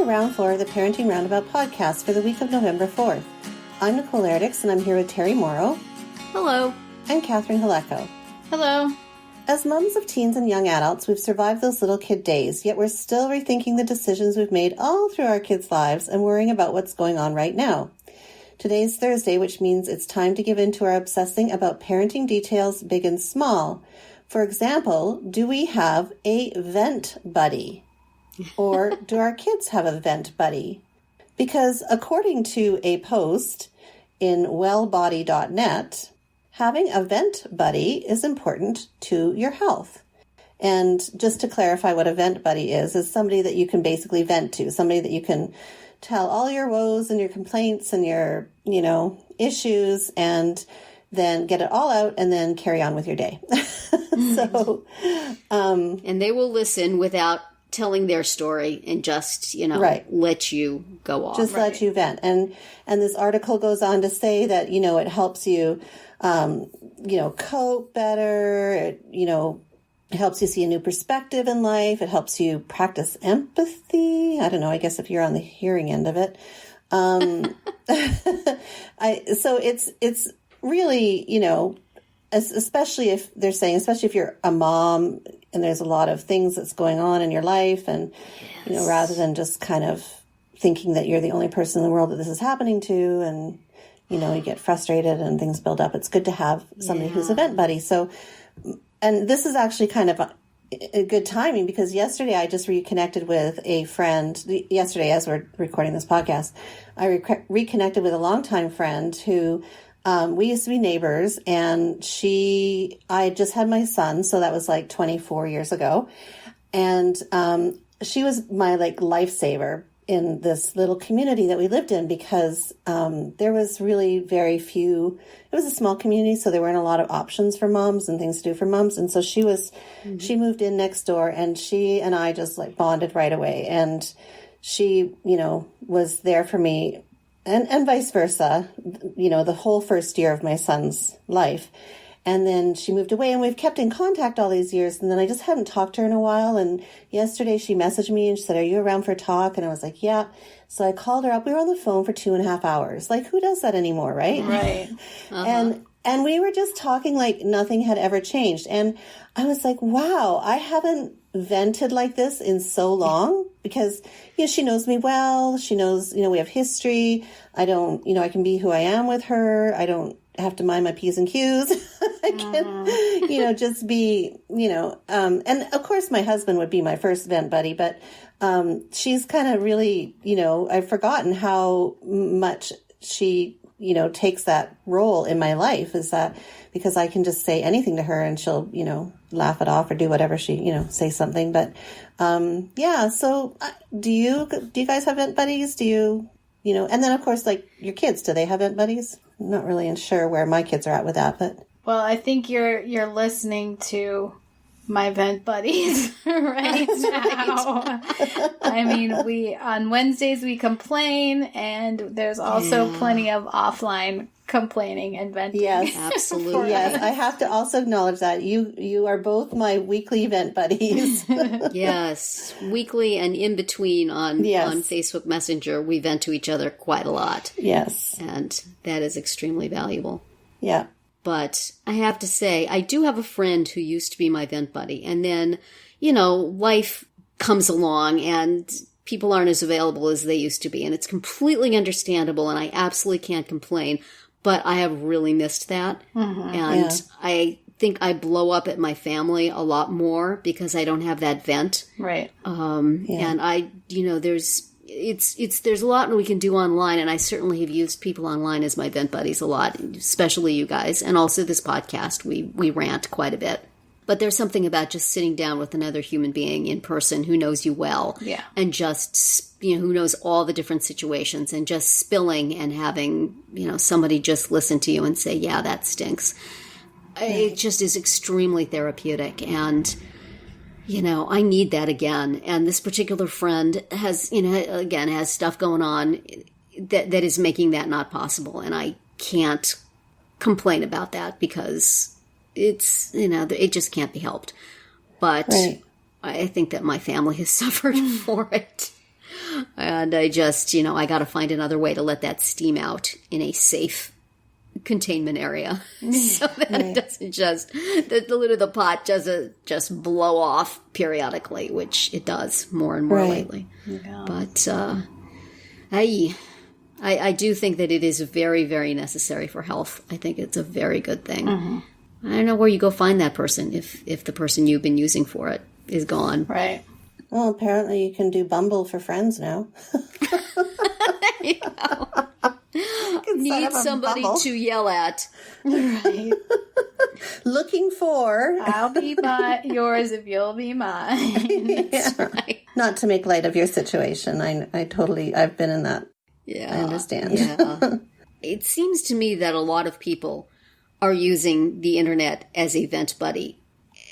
to Round 4 of the Parenting Roundabout podcast for the week of November 4th. I'm Nicole Erdix, and I'm here with Terry Morrow. Hello. And Catherine Haleko. Hello. As mums of teens and young adults, we've survived those little kid days, yet we're still rethinking the decisions we've made all through our kids' lives and worrying about what's going on right now. Today's Thursday, which means it's time to give in to our obsessing about parenting details, big and small. For example, do we have a vent buddy? Or do our kids have a vent buddy? Because according to a post in wellbody.net, having a vent buddy is important to your health. And just to clarify what a vent buddy is somebody that you can basically vent to, somebody that you can tell all your woes and your complaints and your, issues and then get it all out and then carry on with your day. And they will listen without telling their story and just, let you go off. Just let you vent. And this article goes on to say that, it helps you, cope better. It helps you see a new perspective in life. It helps you practice empathy. I don't know, I guess if you're on the hearing end of it. So it's really, especially if they're saying, especially if you're a mom and there's a lot of things that's going on in your life and, rather than just kind of thinking that you're the only person in the world that this is happening to and, you get frustrated and things build up. It's good to have somebody who's a vent buddy. So, and this is actually kind of a good timing because yesterday I just reconnected with a friend. Yesterday, as we're recording this podcast, I reconnected with a longtime friend who we used to be neighbors, and I just had my son, so that was like 24 years ago. And she was my lifesaver in this little community that we lived in because there was really very few. It was a small community, so there weren't a lot of options for moms and things to do for moms. And so she moved in next door, and she and I just bonded right away. And she, was there for me. And vice versa, the whole first year of my son's life. And then she moved away and we've kept in contact all these years. And then I just hadn't talked to her in a while. And yesterday she messaged me and she said, "Are you around for a talk?" And I was like, "Yeah." So I called her up. We were on the phone for 2.5 hours. Who does that anymore, right? Right. Uh-huh. And we were just talking like nothing had ever changed. And I was like, wow, I haven't vented like this in so long because, she knows me well. She knows, we have history. I don't, I can be who I am with her. I don't have to mind my P's and Q's. I can, just be, and of course my husband would be my first vent buddy, but she's kind of really, I've forgotten how much she takes that role in my life. Is that because I can just say anything to her and she'll, laugh it off or do whatever she, say something. But, so do you guys have vent buddies? Do you, and then of course, your kids, do they have vent buddies? I'm not really sure where my kids are at with that, but. Well, I think you're listening to my vent buddies right now. I mean, on Wednesdays we complain, and there's also plenty of offline complaining and venting. Yes, absolutely. Yes, I have to also acknowledge that you are both my weekly vent buddies. Yes, weekly and in between on Facebook Messenger, we vent to each other quite a lot. Yes, and that is extremely valuable. Yeah. But I have to say, I do have a friend who used to be my vent buddy. And then, life comes along and people aren't as available as they used to be. And it's completely understandable. And I absolutely can't complain. But I have really missed that. Mm-hmm. And I think I blow up at my family a lot more because I don't have that vent. Right. And there's a lot we can do online, and I certainly have used people online as my vent buddies a lot, especially you guys, and also this podcast. We rant quite a bit. But there's something about just sitting down with another human being in person who knows you well, and just, who knows all the different situations, and just spilling and having, somebody just listen to you and say, yeah, that stinks. It just is extremely therapeutic, and I need that again. And this particular friend has, has stuff going on that is making that not possible. And I can't complain about that because it's, it just can't be helped. But I think that my family has suffered for it. And I just, I got to find another way to let that steam out in a safe containment area so that it doesn't just, the lid of the pot doesn't just blow off periodically, which it does more and more lately. Yeah. But I do think that it is very, very necessary for health. I think it's a very good thing. Mm-hmm. I don't know where you go find that person if the person you've been using for it is gone. Right. Well, apparently you can do Bumble for friends now. Need somebody to yell at. Right. Looking for. I'll be yours if you'll be mine. That's right. Not to make light of your situation. I've been in that. Yeah. I understand. Yeah. It seems to me that a lot of people are using the internet as a vent buddy.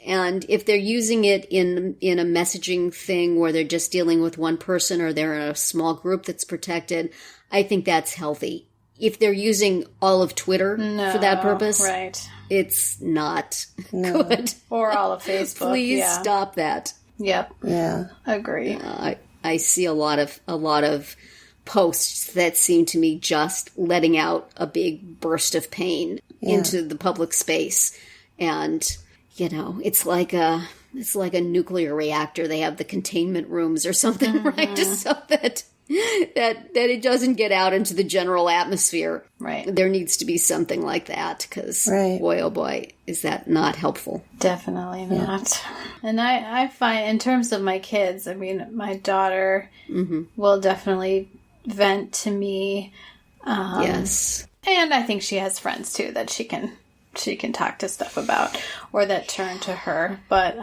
And if they're using it in a messaging thing where they're just dealing with one person or they're in a small group that's protected, I think that's healthy. If they're using all of Twitter for that purpose, it's not good. Or all of Facebook. Please stop that. Yep. Yeah. Agree. I see a lot of posts that seem to me just letting out a big burst of pain into the public space. And, it's like a nuclear reactor. They have the containment rooms or something, right? Just so that it doesn't get out into the general atmosphere. Right. There needs to be something like that because, boy, oh boy, is that not helpful. Definitely not. And I find, in terms of my kids, I mean, my daughter will definitely vent to me. Yes. And I think she has friends, too, that she can talk to stuff about or that turn to her. But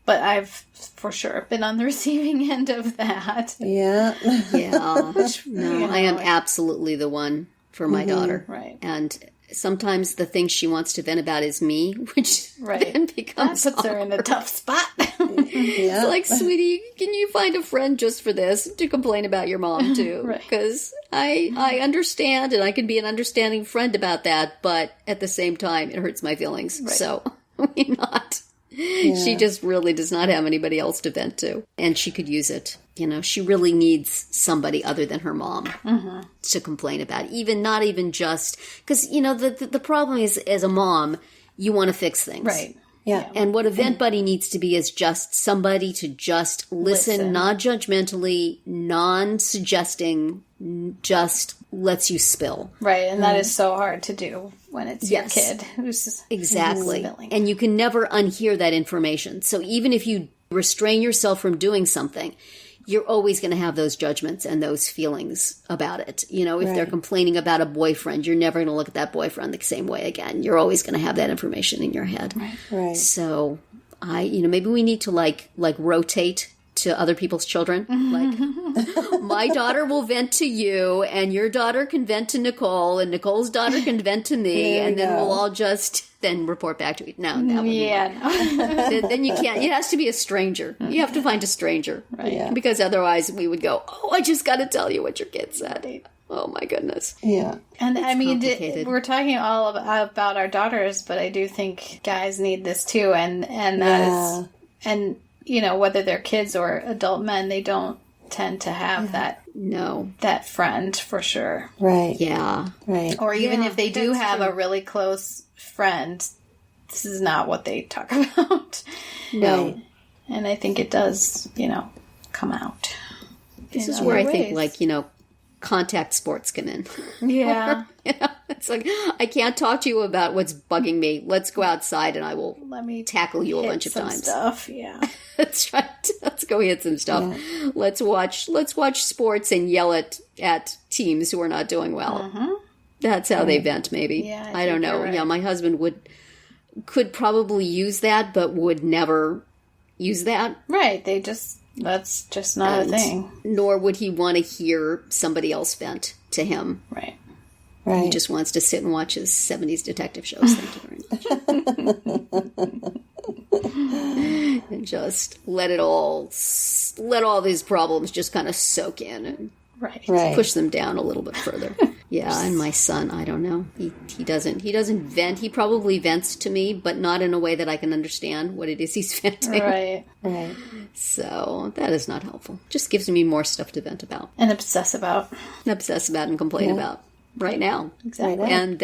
I've for sure been on the receiving end of that. Yeah. Yeah. No, I am absolutely the one for my daughter. Right. And sometimes the thing she wants to vent about is me, which then becomes that puts her in a tough spot. It's like, sweetie, can you find a friend just for this to complain about your mom too? Because I understand and I can be an understanding friend about that, but at the same time, it hurts my feelings. Right. So we're not. Yeah. She just really does not have anybody else to vent to. And she could use it. She really needs somebody other than her mom to complain about. Not even just... Because, the problem is, as a mom, you want to fix things. Right. Yeah. And what a vent buddy needs to be is just somebody to just listen. Non-judgmentally, non-suggesting, just lets you spill. Right, and that is so hard to do when it's your kid who's exactly spilling. And you can never unhear that information. So even if you restrain yourself from doing something, you're always going to have those judgments and those feelings about it. If they're complaining about a boyfriend, you're never going to look at that boyfriend the same way again. You're always going to have that information in your head. Right. So maybe we need to like rotate to other people's children. Like, my daughter will vent to you, and your daughter can vent to Nicole, and Nicole's daughter can vent to me, and then we'll all just then report back to each. No, that wouldn't work. Then you can't. It has to be a stranger. You have to find a stranger, right? Yeah. Because otherwise, we would go, "Oh, I just got to tell you what your kid said." Oh my goodness. Yeah. And I mean, we're talking all about our daughters, but I do think guys need this too, and that is, and whether they're kids or adult men, they don't tend to have that friend for sure. Right. Yeah. Right. Or even if they do have a really close friend, this is not what they talk about. No. Right. And I think it does, come out. This is where I think, contact sports come in. Yeah. It's like, I can't talk to you about what's bugging me. Let's go outside and I will tackle you a bunch of times. Stuff. Yeah. That's right. Let's go hit some stuff. Yeah. Let's watch sports and yell at teams who are not doing well. That's how they vent, maybe. Yeah, I don't know. Right. Yeah, my husband could probably use that, but would never use that. Right. That's just not a thing. Nor would he want to hear somebody else vent to him. Right. Right. He just wants to sit and watch his 70s detective shows. Thank you very much. And just let all these problems just kind of soak in and push them down a little bit further. Yeah, and my son, I don't know. He doesn't vent. He probably vents to me, but not in a way that I can understand what it is he's venting. Right. So that is not helpful. Just gives me more stuff to vent about. And obsess about. And complain about right now. Exactly. And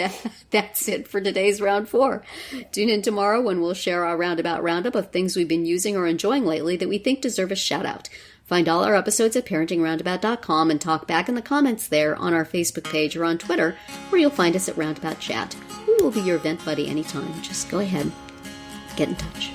that's it for today's Round 4. Tune in tomorrow when we'll share our Roundabout Roundup of things we've been using or enjoying lately that we think deserve a shout-out. Find all our episodes at parentingroundabout.com and talk back in the comments there on our Facebook page or on Twitter, where you'll find us at Roundabout Chat. We will be your vent buddy anytime. Just go ahead. Get in touch.